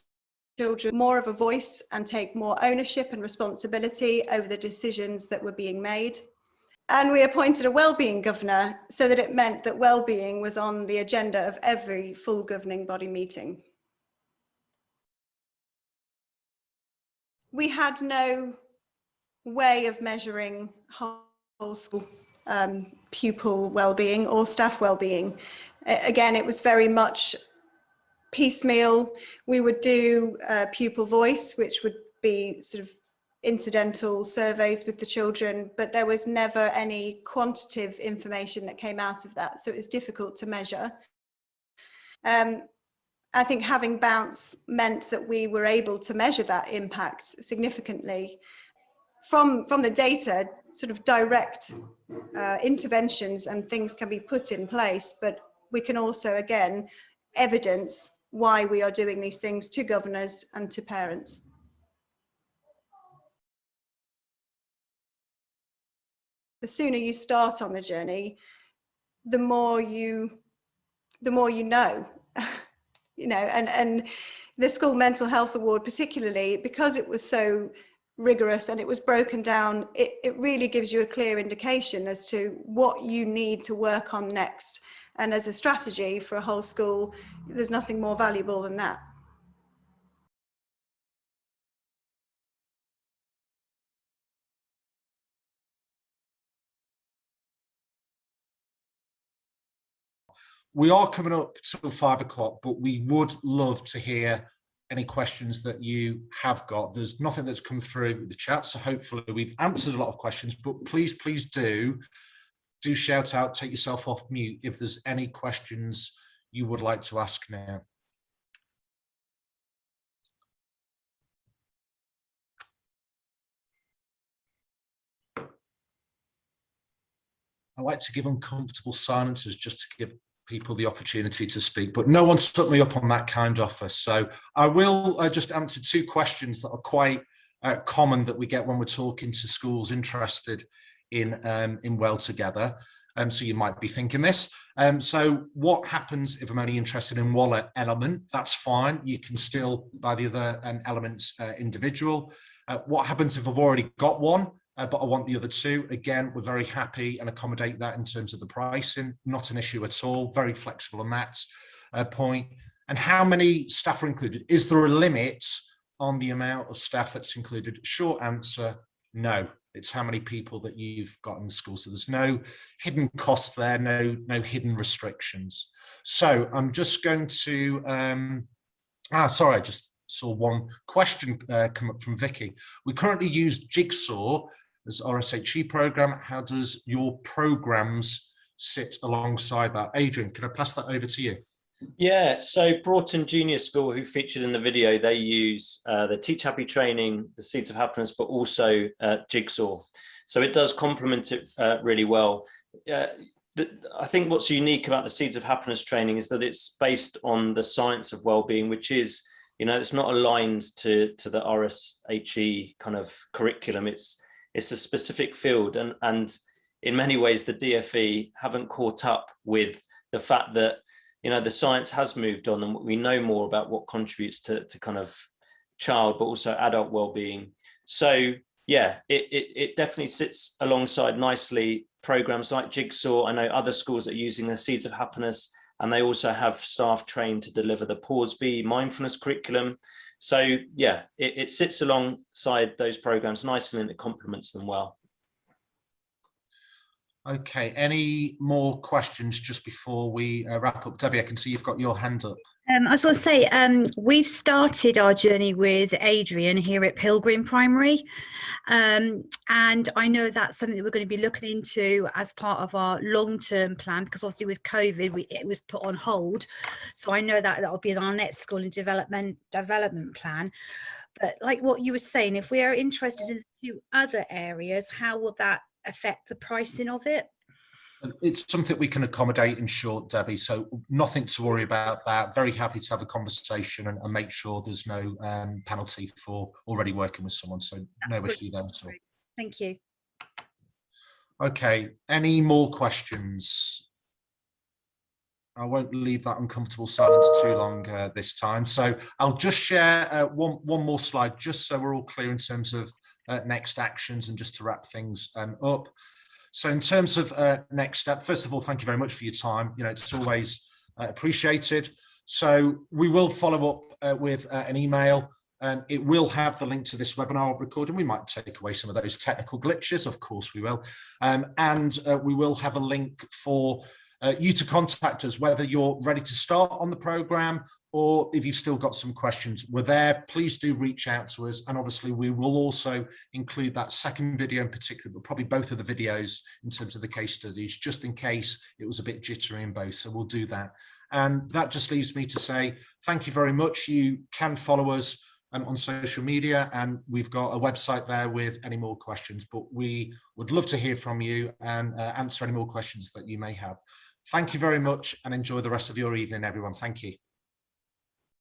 children more of a voice and take more ownership and responsibility over the decisions that were being made. And we appointed a wellbeing governor so that it meant that wellbeing was on the agenda of every full governing body meeting. We had no way of measuring whole school pupil well-being or staff well-being. Again, it was very much piecemeal. We would do pupil voice, which would be sort of incidental surveys with the children, but there was never any quantitative information that came out of that, so it was difficult to measure. I think having Bounce meant that we were able to measure that impact significantly. From the data, sort of direct interventions and things can be put in place, but we can also, again, evidence why we are doing these things to governors and to parents. The sooner you start on the journey, the more you know. You know, and the School Mental Health Award particularly, because it was so rigorous and it was broken down, it really gives you a clear indication as to what you need to work on next. And as a strategy for a whole school, there's nothing more valuable than that. We are coming up till 5 o'clock, but we would love to hear any questions that you have got. There's nothing that's come through the chat, so hopefully we've answered a lot of questions, but please do shout out, take yourself off mute if there's any questions you would like to ask now. I like to give uncomfortable silences just to give people the opportunity to speak, but no one took me up on that kind offer. So I will just answer 2 questions that are quite common that we get when we're talking to schools interested in Well Together. So you might be thinking this. So what happens if I'm only interested in one element? That's fine. You can still buy the other elements individual. What happens if I've already got one, but I want the other 2? Again, we're very happy and accommodate that in terms of the pricing. Not an issue at all. Very flexible on that point. And how many staff are included? Is there a limit on the amount of staff that's included? Short answer, no. It's how many people that you've got in the school. So there's no hidden cost there, no hidden restrictions. So I'm just going to, sorry, I just saw one question come up from Vicky. We currently use Jigsaw as our SHE program. How does your programs sit alongside that? Adrian, can I pass that over to you? Yeah, so Broughton Junior School, who featured in the video, they use the Teachappy training, the Seeds of Happiness, but also Jigsaw. So it does complement it really well. I think what's unique about the Seeds of Happiness training is that it's based on the science of well-being, which is, you know, it's not aligned to the RSHE kind of curriculum. It's a specific field, and in many ways the DFE haven't caught up with the fact that, you know, the science has moved on and we know more about what contributes to kind of child but also adult well-being. So yeah, it definitely sits alongside nicely programs like Jigsaw. I know other schools are using the Seeds of Happiness, and they also have staff trained to deliver the Pause-B mindfulness curriculum. So yeah, it sits alongside those programs nicely and it complements them well. Okay, any more questions just before we wrap up? Debbie, I can see you've got your hand up. I was going to say, we've started our journey with Adrian here at Pilgrim Primary. And I know that's something that we're going to be looking into as part of our long-term plan, because obviously with COVID, it was put on hold. So I know that will be our next school and development plan. But like what you were saying, if we are interested in 2 other areas, how will that affect the pricing of it? It's something we can accommodate in short, Debbie, so nothing to worry about that. Very happy to have a conversation and make sure there's no penalty for already working with someone, so no issue there at all. Thank you. Okay, any more questions? I won't leave that uncomfortable silence too long this time, so I'll just share one more slide just so we're all clear in terms of next actions and just to wrap things up. So in terms of next step, first of all, thank you very much for your time. You know, it's always appreciated. So we will follow up with an email, and it will have the link to this webinar recording. We might take away some of those technical glitches, of course we will. And we will have a link for you to contact us, whether you're ready to start on the program or if you've still got some questions. We're there. Please do reach out to us. And obviously we will also include that second video in particular, but probably both of the videos in terms of the case studies, just in case it was a bit jittery in both. So we'll do that. And that just leaves me to say, thank you very much. You can follow us on social media, and we've got a website there with any more questions, but we would love to hear from you and answer any more questions that you may have. Thank you very much and enjoy the rest of your evening, everyone. Thank you.